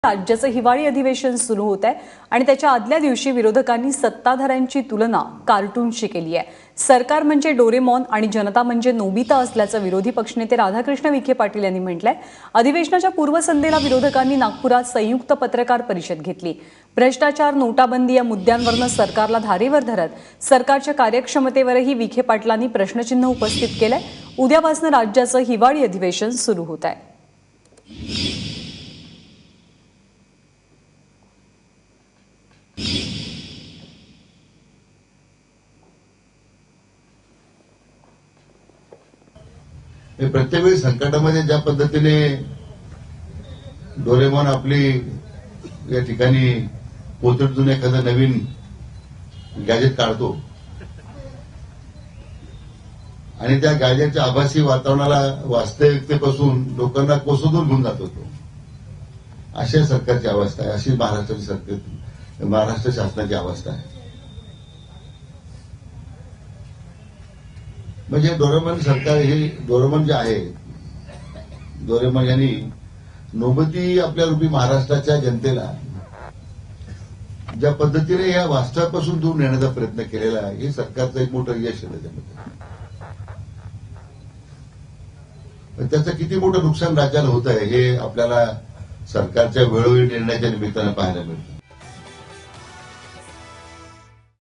राज्याचं हिवाळी अधिवेशन सुरू होत आहे आणि त्याच्या आदल्या दिवशी विरोधकांनी सत्ताधाऱ्यांची तुलना कार्टूनशी केली आहे। सरकार म्हणजे डोरेमॉन आणि जनता म्हणजे नोबिता असल्याचं विरोधी पक्षनेते राधाकृष्ण विखे पाटील यांनी म्हटलंय। अधिवेशनाच्या पूर्वसंध्येला विरोधकांनी नागपुरात संयुक्त पत्रकार परिषद घेतली। भ्रष्टाचार, नोटाबंदी या मुद्द्यांवरून सरकारला धारेवर धरत सरकारच्या कार्यक्षमतेवरही विखे पाटलांनी प्रश्नचिन्ह उपस्थित केलंय। उद्यापासून राज्याचं हिवाळी अधिवेशन सुरू होत आहे। प्रत्येक वेळी संकटामध्ये ज्या पद्धतीने डोरेमॉन आपली या ठिकाणी पोतडून एखादं नवीन गॅजेट काढतो आणि त्या गॅजेटच्या आभासी वातावरणाला वास्तविकतेपासून लोकांना कोसदूर घेऊन जातो तो, अशा सरकारची अवस्था आहे। अशी महाराष्ट्र शासनाची अवस्था आहे। म्हणजे डोरेमॉन सरकार हे डोरेमॉन जे आहे, डोरेमॉन यांनी नोबती आपल्या रूपी महाराष्ट्राच्या जनतेला ज्या पद्धतीने या वास्तवापासून दूर नेण्याचा प्रयत्न केलेला आहे, हे सरकारचं एक मोठं यश आहे। त्याच्यामध्ये त्याचं किती मोठं नुकसान राज्याला होत आहे हे आपल्याला सरकारच्या वेळोवेळी निर्णयाच्या निमित्तानं पाहायला मिळतं।